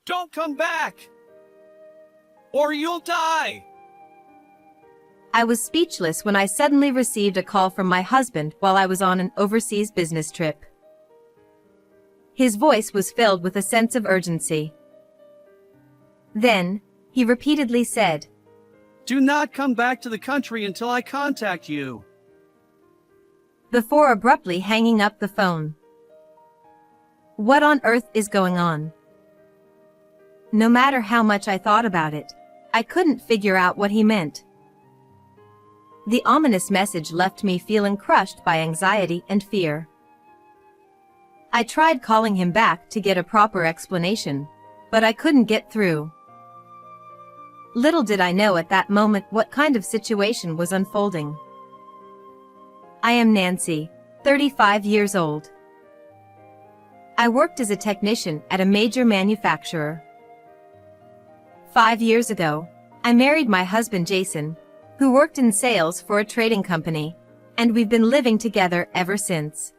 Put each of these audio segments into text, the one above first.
Don't come back! Or you'll die! I was speechless when I suddenly received a call from my husband while I was on an overseas business trip. His voice was filled with a sense of urgency. Then, he repeatedly said, Do not come back to the country until I contact you. Before abruptly hanging up the phone. What on earth is going on? No matter how much I thought about it, I couldn't figure out what he meant. The ominous message left me feeling crushed by anxiety and fear. I tried calling him back to get a proper explanation, but I couldn't get through. Little did I know at that moment what kind of situation was unfolding. I am Nancy, 35 years old. I worked as a technician at a major manufacturer. 5 years ago, I married my husband Jason, who worked in sales for a trading company, and we've been living together ever since.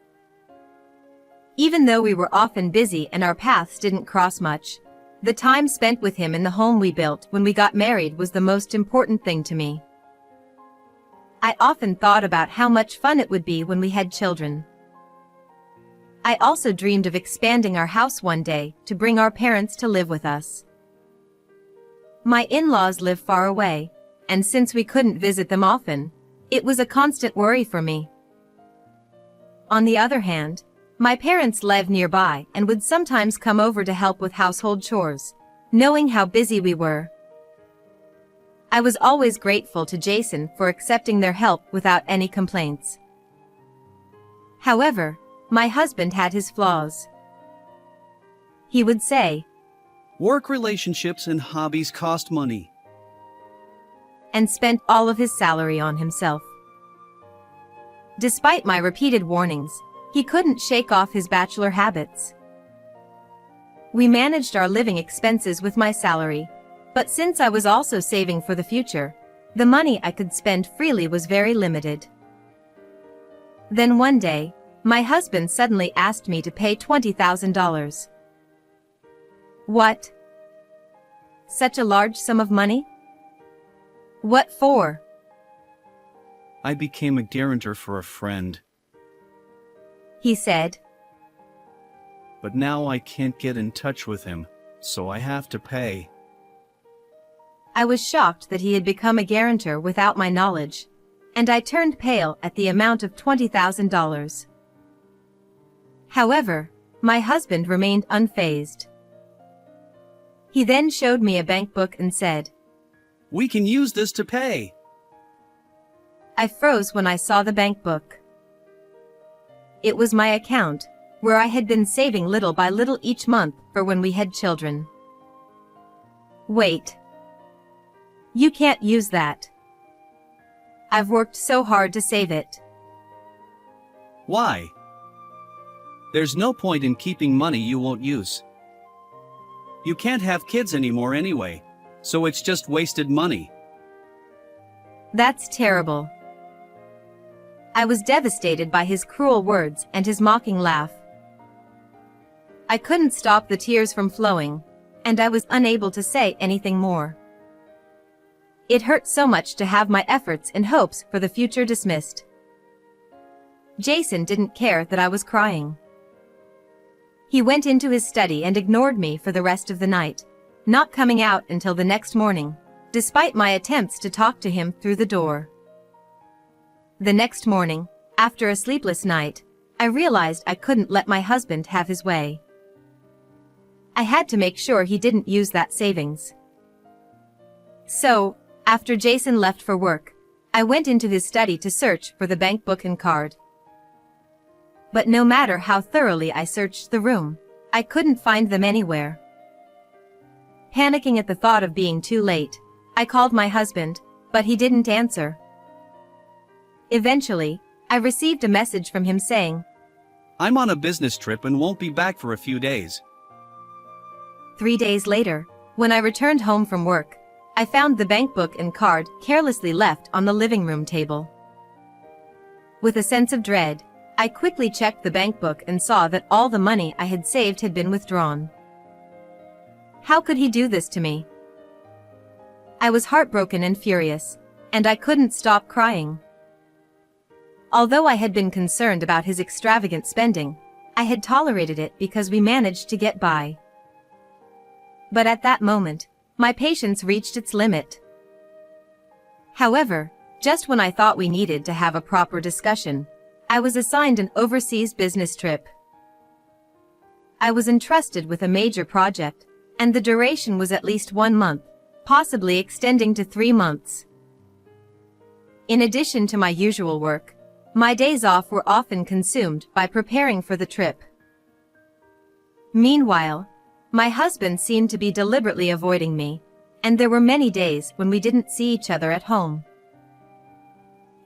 Even though we were often busy and our paths didn't cross much, the time spent with him in the home we built when we got married was the most important thing to me. I often thought about how much fun it would be when we had children. I also dreamed of expanding our house one day to bring our parents to live with us. My in-laws live far away, and since we couldn't visit them often, it was a constant worry for me. On the other hand, my parents live nearby and would sometimes come over to help with household chores, knowing how busy we were. I was always grateful to Jason for accepting their help without any complaints. However, my husband had his flaws. He would say, Work relationships and hobbies cost money. And spent all of his salary on himself. Despite my repeated warnings, he couldn't shake off his bachelor habits. We managed our living expenses with my salary, but since I was also saving for the future, the money I could spend freely was very limited. Then one day, my husband suddenly asked me to pay $20,000. What? Such a large sum of money? What for? I became a guarantor for a friend, He said. but now I can't get in touch with him, so I have to pay. I was shocked that he had become a guarantor without my knowledge, and I turned pale at the amount of $20,000. However, my husband remained unfazed. He then showed me a bank book and said, We can use this to pay. I froze when I saw the bank book. It was my account, where I had been saving little by little each month for when we had children. Wait. You can't use that. I've worked so hard to save it. Why? There's no point in keeping money you won't use. You can't have kids anymore anyway, so it's just wasted money. That's terrible. I was devastated by his cruel words and his mocking laugh. I couldn't stop the tears from flowing, and I was unable to say anything more. It hurt so much to have my efforts and hopes for the future dismissed. Jason didn't care that I was crying. He went into his study and ignored me for the rest of the night, not coming out until the next morning, despite my attempts to talk to him through the door. The next morning, after a sleepless night, I realized I couldn't let my husband have his way. I had to make sure he didn't use that savings. So, after Jason left for work, I went into his study to search for the bank book and card. But no matter how thoroughly I searched the room, I couldn't find them anywhere. Panicking at the thought of being too late, I called my husband, but he didn't answer. Eventually, I received a message from him saying, I'm on a business trip and won't be back for a few days. 3 days later, when I returned home from work, I found the bank book and card carelessly left on the living room table. With a sense of dread, I quickly checked the bank book and saw that all the money I had saved had been withdrawn. How could he do this to me? I was heartbroken and furious, and I couldn't stop crying. Although I had been concerned about his extravagant spending, I had tolerated it because we managed to get by. But at that moment, my patience reached its limit. However, just when I thought we needed to have a proper discussion, I was assigned an overseas business trip. I was entrusted with a major project, and the duration was at least 1 month, possibly extending to 3 months. In addition to my usual work, my days off were often consumed by preparing for the trip. Meanwhile, my husband seemed to be deliberately avoiding me, and there were many days when we didn't see each other at home.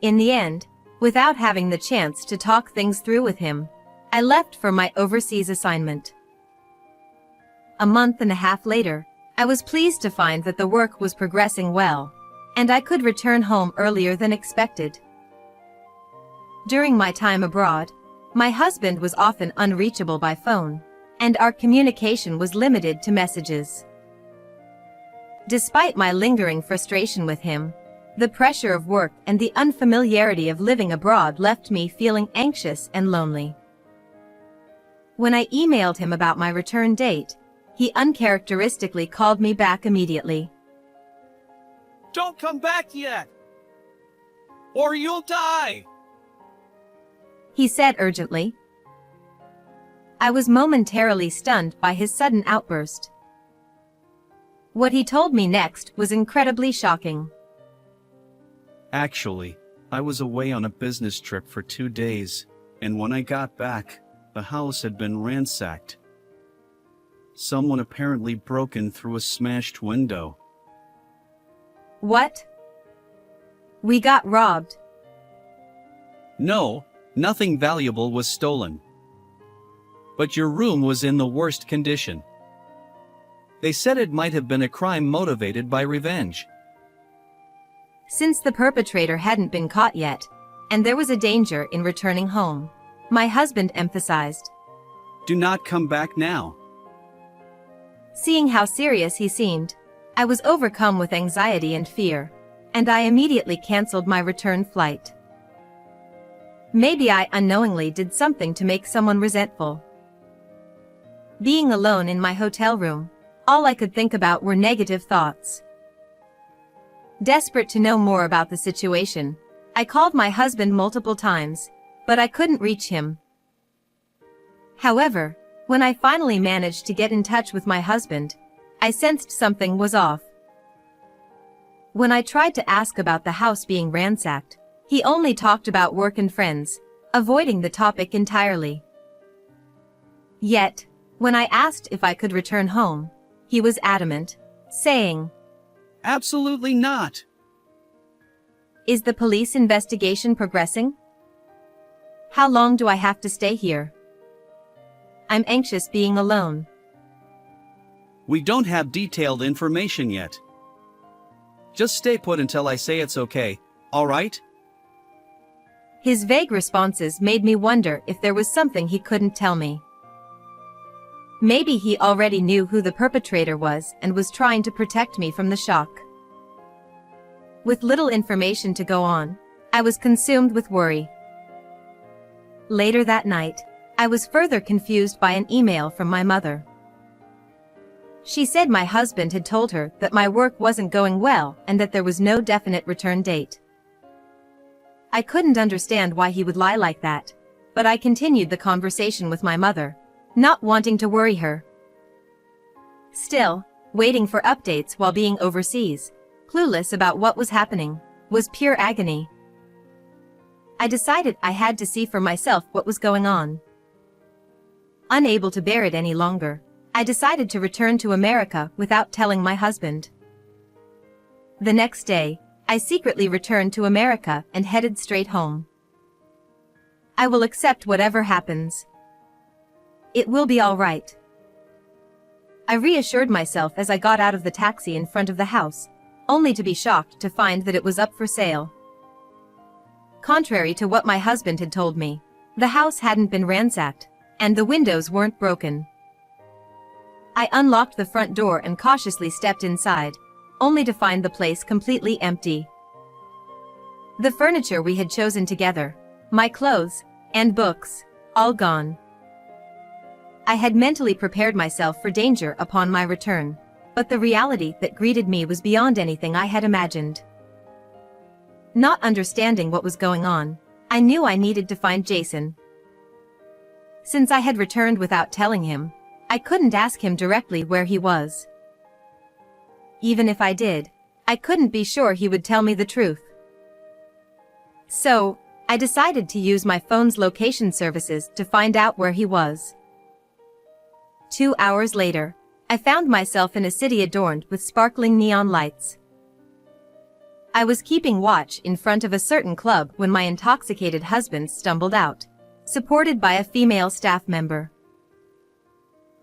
In the end, without having the chance to talk things through with him, I left for my overseas assignment. A month and a half later, I was pleased to find that the work was progressing well, and I could return home earlier than expected. During my time abroad, my husband was often unreachable by phone, and our communication was limited to messages. Despite my lingering frustration with him, the pressure of work and the unfamiliarity of living abroad left me feeling anxious and lonely. When I emailed him about my return date, he uncharacteristically called me back immediately. Don't come back yet! Or you'll die! He said urgently. I was momentarily stunned by his sudden outburst. What he told me next was incredibly shocking. Actually, I was away on a business trip for 2 days, and when I got back, the house had been ransacked. Someone apparently broke in through a smashed window. What? We got robbed. No, nothing valuable was stolen. But your room was in the worst condition. They said it might have been a crime motivated by revenge. Since the perpetrator hadn't been caught yet, and there was a danger in returning home, my husband emphasized. Do not come back now. Seeing how serious he seemed, I was overcome with anxiety and fear, and I immediately canceled my return flight. Maybe I unknowingly did something to make someone resentful. Being alone in my hotel room, all I could think about were negative thoughts. Desperate to know more about the situation, I called my husband multiple times, but I couldn't reach him. However, when I finally managed to get in touch with my husband, I sensed something was off. When I tried to ask about the house being ransacked, he only talked about work and friends, avoiding the topic entirely. Yet, when I asked if I could return home, he was adamant, saying, Absolutely not. Is the police investigation progressing? How long do I have to stay here? I'm anxious being alone. We don't have detailed information yet. Just stay put until I say it's okay, all right? His vague responses made me wonder if there was something he couldn't tell me. Maybe he already knew who the perpetrator was and was trying to protect me from the shock. With little information to go on, I was consumed with worry. Later that night, I was further confused by an email from my mother. She said my husband had told her that my work wasn't going well and that there was no definite return date. I couldn't understand why he would lie like that, but I continued the conversation with my mother, not wanting to worry her. Still, waiting for updates while being overseas, clueless about what was happening, was pure agony. I decided I had to see for myself what was going on. Unable to bear it any longer, I decided to return to America without telling my husband. The next day, I secretly returned to America and headed straight home. I will accept whatever happens. It will be all right. I reassured myself as I got out of the taxi in front of the house, only to be shocked to find that it was up for sale. Contrary to what my husband had told me, the house hadn't been ransacked, and the windows weren't broken. I unlocked the front door and cautiously stepped inside, only to find the place completely empty. The furniture we had chosen together, my clothes, and books, all gone. I had mentally prepared myself for danger upon my return, but the reality that greeted me was beyond anything I had imagined. Not understanding what was going on, I knew I needed to find Jason. Since I had returned without telling him, I couldn't ask him directly where he was. Even if I did, I couldn't be sure he would tell me the truth. So, I decided to use my phone's location services to find out where he was. 2 hours later, I found myself in a city adorned with sparkling neon lights. I was keeping watch in front of a certain club when my intoxicated husband stumbled out, supported by a female staff member.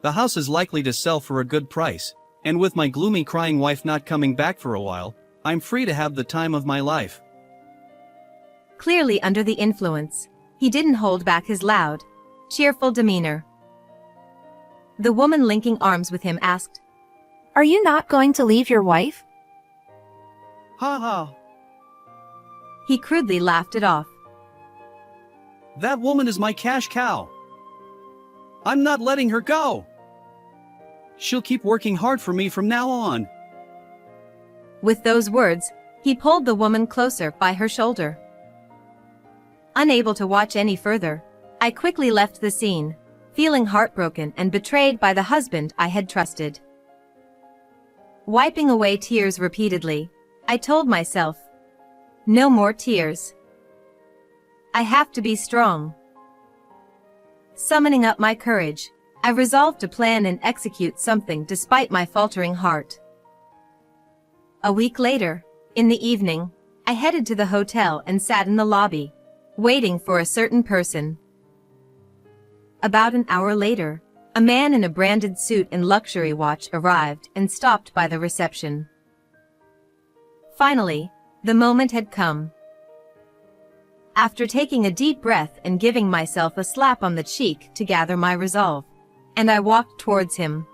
The house is likely to sell for a good price, and with my gloomy crying wife not coming back for a while, I'm free to have the time of my life. Clearly under the influence, he didn't hold back his loud, cheerful demeanor. The woman linking arms with him asked, Are you not going to leave your wife? Ha ha! He crudely laughed it off. That woman is my cash cow. I'm not letting her go. She'll keep working hard for me from now on. With those words, he pulled the woman closer by her shoulder. Unable to watch any further, I quickly left the scene, feeling heartbroken and betrayed by the husband I had trusted. Wiping away tears repeatedly, I told myself, no more tears. I have to be strong. Summoning up my courage, I resolved to plan and execute something despite my faltering heart. A week later, in the evening, I headed to the hotel and sat in the lobby, waiting for a certain person. About an hour later, a man in a branded suit and luxury watch arrived and stopped by the reception. Finally, the moment had come. After taking a deep breath and giving myself a slap on the cheek to gather my resolve, and I walked towards him.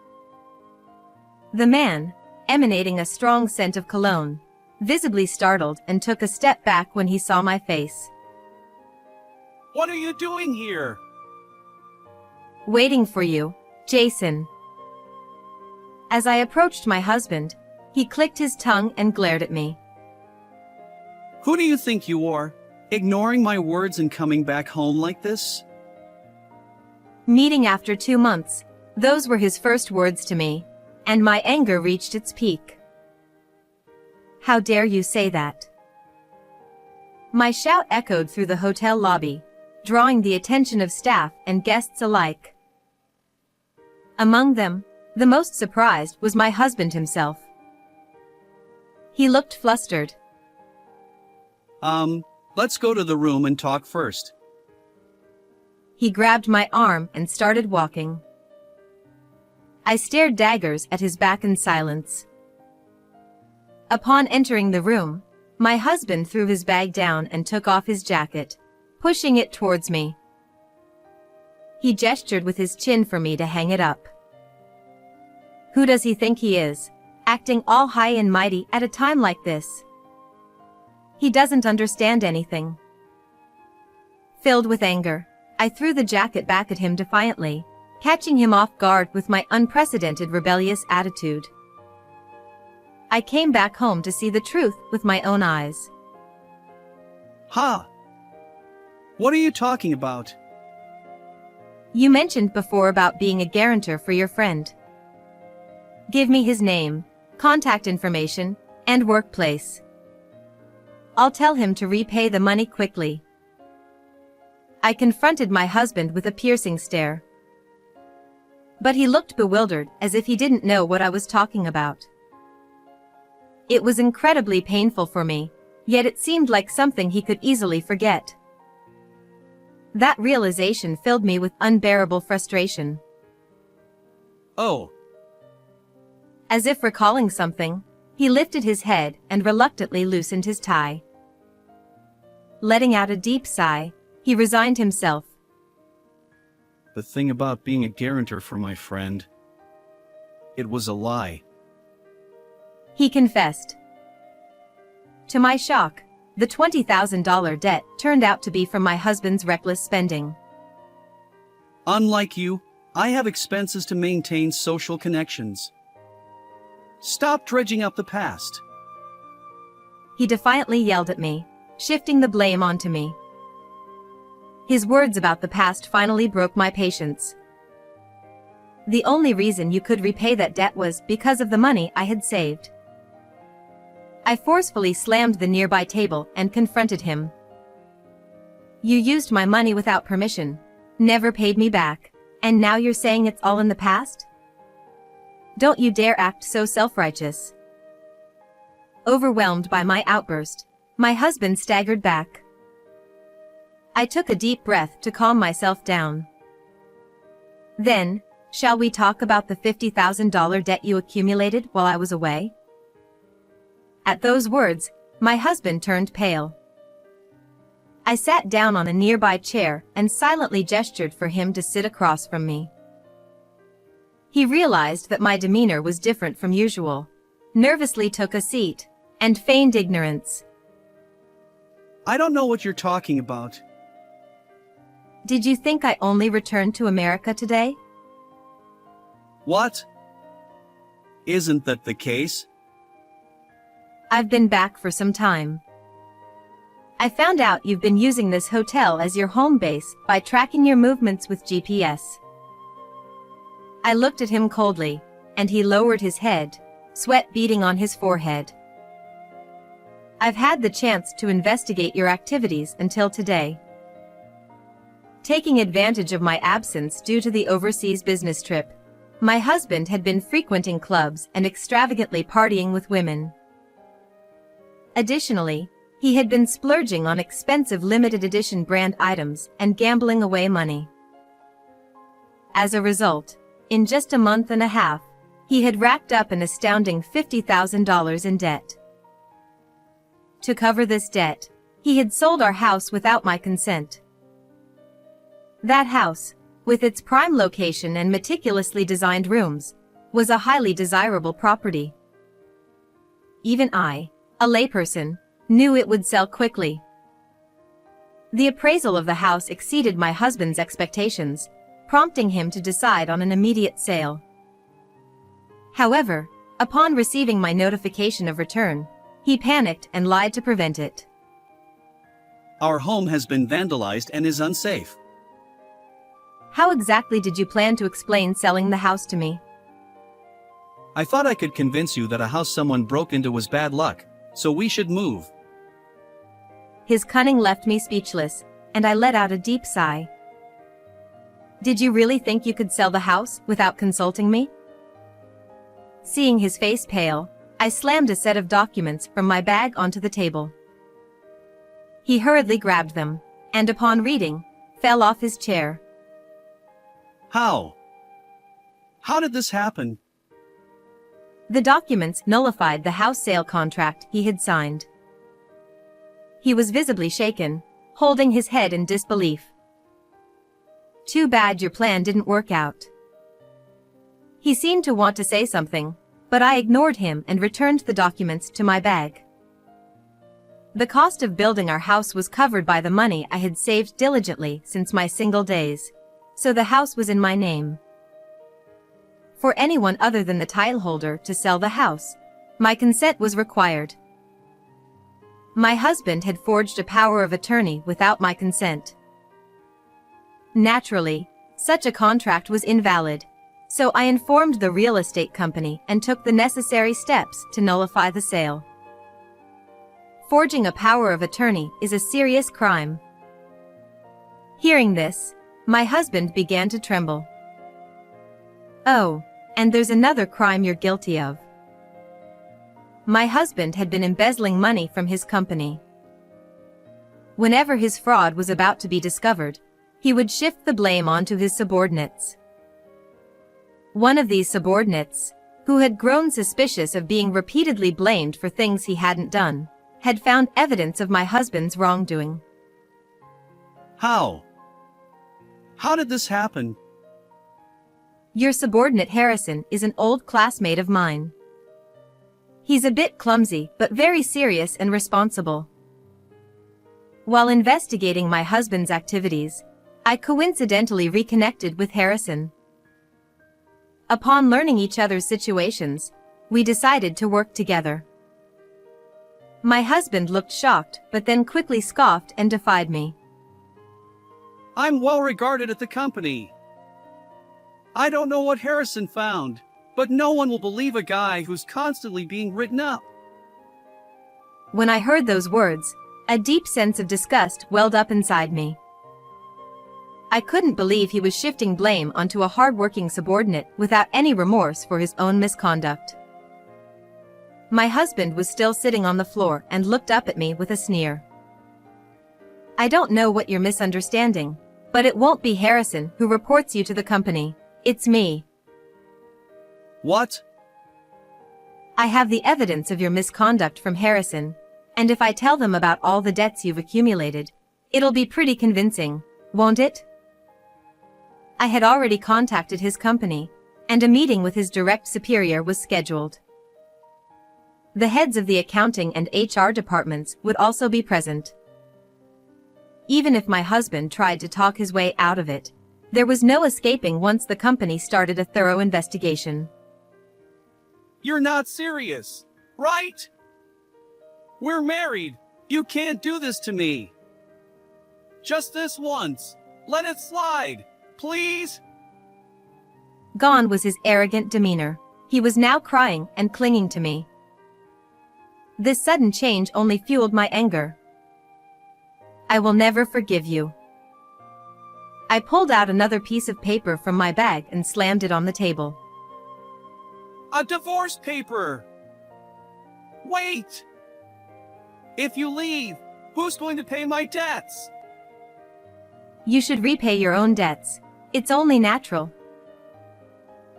The man, emanating a strong scent of cologne, visibly startled and took a step back when he saw my face. What are you doing here? Waiting for you, Jason. As I approached my husband, he clicked his tongue and glared at me. Who do you think you are? Ignoring my words and coming back home like this? Meeting after 2 months, those were his first words to me, and my anger reached its peak. How dare you say that? My shout echoed through the hotel lobby, drawing the attention of staff and guests alike. Among them, the most surprised was my husband himself. He looked flustered. Let's go to the room and talk first. He grabbed my arm and started walking. I stared daggers at his back in silence. Upon entering the room, my husband threw his bag down and took off his jacket, pushing it towards me. He gestured with his chin for me to hang it up. Who does he think he is, acting all high and mighty at a time like this? He doesn't understand anything. Filled with anger, I threw the jacket back at him defiantly, catching him off guard with my unprecedented rebellious attitude. I came back home to see the truth with my own eyes. Ha! What are you talking about? You mentioned before about being a guarantor for your friend. Give me his name, contact information, and workplace. I'll tell him to repay the money quickly. I confronted my husband with a piercing stare. But he looked bewildered, as if he didn't know what I was talking about. It was incredibly painful for me, yet it seemed like something he could easily forget. That realization filled me with unbearable frustration. Oh. As if recalling something, he lifted his head and reluctantly loosened his tie. Letting out a deep sigh, he resigned himself. The thing about being a guarantor for my friend. it was a lie. He confessed. To my shock, the $20,000 debt turned out to be from my husband's reckless spending. Unlike you, I have expenses to maintain social connections. Stop dredging up the past. He defiantly yelled at me, shifting the blame onto me. His words about the past finally broke my patience. The only reason you could repay that debt was because of the money I had saved. I forcefully slammed the nearby table and confronted him. You used my money without permission, never paid me back, and now you're saying it's all in the past? Don't you dare act so self-righteous. Overwhelmed by my outburst, my husband staggered back. I took a deep breath to calm myself down. Then, shall we talk about the $50,000 debt you accumulated while I was away? At those words, my husband turned pale. I sat down on a nearby chair and silently gestured for him to sit across from me. He realized that my demeanor was different from usual, nervously took a seat, and feigned ignorance. I don't know what you're talking about. Did you think I only returned to America today? What? Isn't that the case? I've been back for some time. I found out you've been using this hotel as your home base by tracking your movements with GPS. I looked at him coldly, and he lowered his head, sweat beading on his forehead. I've had the chance to investigate your activities until today. Taking advantage of my absence due to the overseas business trip, my husband had been frequenting clubs and extravagantly partying with women. Additionally, he had been splurging on expensive limited edition brand items and gambling away money. As a result, in just a month and a half, he had racked up an astounding $50,000 in debt. To cover this debt, he had sold our house without my consent. That house, with its prime location and meticulously designed rooms, was a highly desirable property. Even I, a layperson, knew it would sell quickly. The appraisal of the house exceeded my husband's expectations, prompting him to decide on an immediate sale. However, upon receiving my notification of return, he panicked and lied to prevent it. Our home has been vandalized and is unsafe. How exactly did you plan to explain selling the house to me? I thought I could convince you that a house someone broke into was bad luck, so we should move. His cunning left me speechless, and I let out a deep sigh. Did you really think you could sell the house without consulting me? Seeing his face pale, I slammed a set of documents from my bag onto the table. He hurriedly grabbed them, and upon reading, fell off his chair. How? How did this happen? The documents nullified the house sale contract he had signed. He was visibly shaken, holding his head in disbelief. Too bad your plan didn't work out. He seemed to want to say something, but I ignored him and returned the documents to my bag. The cost of building our house was covered by the money I had saved diligently since my single days, so the house was in my name. For anyone other than the title holder to sell the house, my consent was required. My husband had forged a power of attorney without my consent. Naturally, such a contract was invalid, so I informed the real estate company and took the necessary steps to nullify the sale. Forging a power of attorney is a serious crime. Hearing this, my husband began to tremble. Oh, and there's another crime you're guilty of. My husband had been embezzling money from his company. Whenever his fraud was about to be discovered, he would shift the blame onto his subordinates. One of these subordinates, who had grown suspicious of being repeatedly blamed for things he hadn't done, had found evidence of my husband's wrongdoing. How? How did this happen? Your subordinate Harrison is an old classmate of mine. He's a bit clumsy, but very serious and responsible. While investigating my husband's activities, I coincidentally reconnected with Harrison. Upon learning each other's situations, we decided to work together. My husband looked shocked, but then quickly scoffed and defied me. I'm well regarded at the company. I don't know what Harrison found, but no one will believe a guy who's constantly being written up. When I heard those words, a deep sense of disgust welled up inside me. I couldn't believe he was shifting blame onto a hard-working subordinate without any remorse for his own misconduct. My husband was still sitting on the floor and looked up at me with a sneer. I don't know what you're misunderstanding, but it won't be Harrison who reports you to the company. It's me. What? I have the evidence of your misconduct from Harrison, and if I tell them about all the debts you've accumulated, it'll be pretty convincing, won't it? I had already contacted his company, and a meeting with his direct superior was scheduled. The heads of the accounting and HR departments would also be present. Even if my husband tried to talk his way out of it, there was no escaping once the company started a thorough investigation. You're not serious, right? We're married. You can't do this to me. Just this once. Let it slide, please. Gone was his arrogant demeanor. He was now crying and clinging to me. This sudden change only fueled my anger. I will never forgive you. I pulled out another piece of paper from my bag and slammed it on the table. A divorce paper! Wait! If you leave, who's going to pay my debts? You should repay your own debts. It's only natural.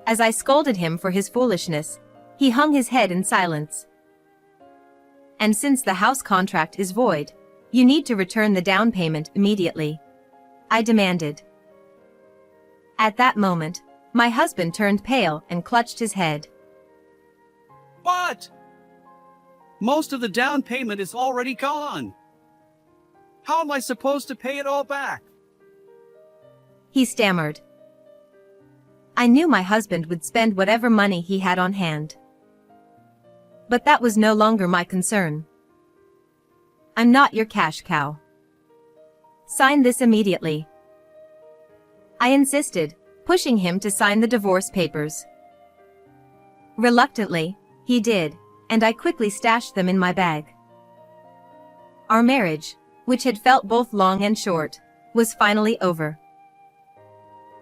As I scolded him for his foolishness, he hung his head in silence. And since the house contract is void, you need to return the down payment immediately, I demanded. At that moment, my husband turned pale and clutched his head. But most of the down payment is already gone. How am I supposed to pay it all back? He stammered. I knew my husband would spend whatever money he had on hand. But that was no longer my concern. I'm not your cash cow. Sign this immediately. I insisted, pushing him to sign the divorce papers. Reluctantly, he did, and I quickly stashed them in my bag. Our marriage, which had felt both long and short, was finally over.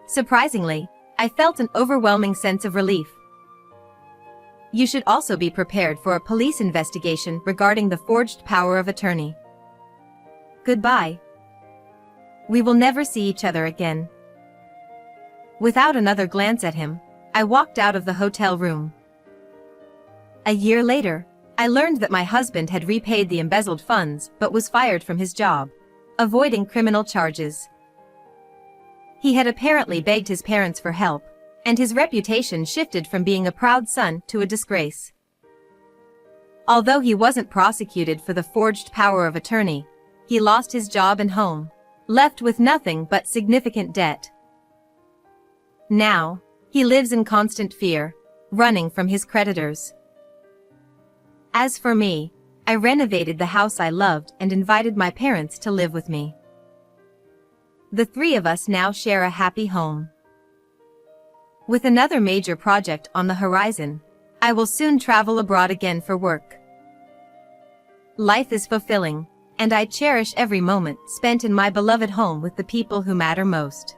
Surprisingly, I felt an overwhelming sense of relief. You should also be prepared for a police investigation regarding the forged power of attorney. Goodbye. We will never see each other again. Without another glance at him, I walked out of the hotel room. A year later, I learned that my husband had repaid the embezzled funds but was fired from his job, avoiding criminal charges. He had apparently begged his parents for help, and his reputation shifted from being a proud son to a disgrace. Although he wasn't prosecuted for the forged power of attorney, he lost his job and home, left with nothing but significant debt. Now, he lives in constant fear, running from his creditors. As for me, I renovated the house I loved and invited my parents to live with me. The three of us now share a happy home. With another major project on the horizon, I will soon travel abroad again for work. Life is fulfilling, and I cherish every moment spent in my beloved home with the people who matter most.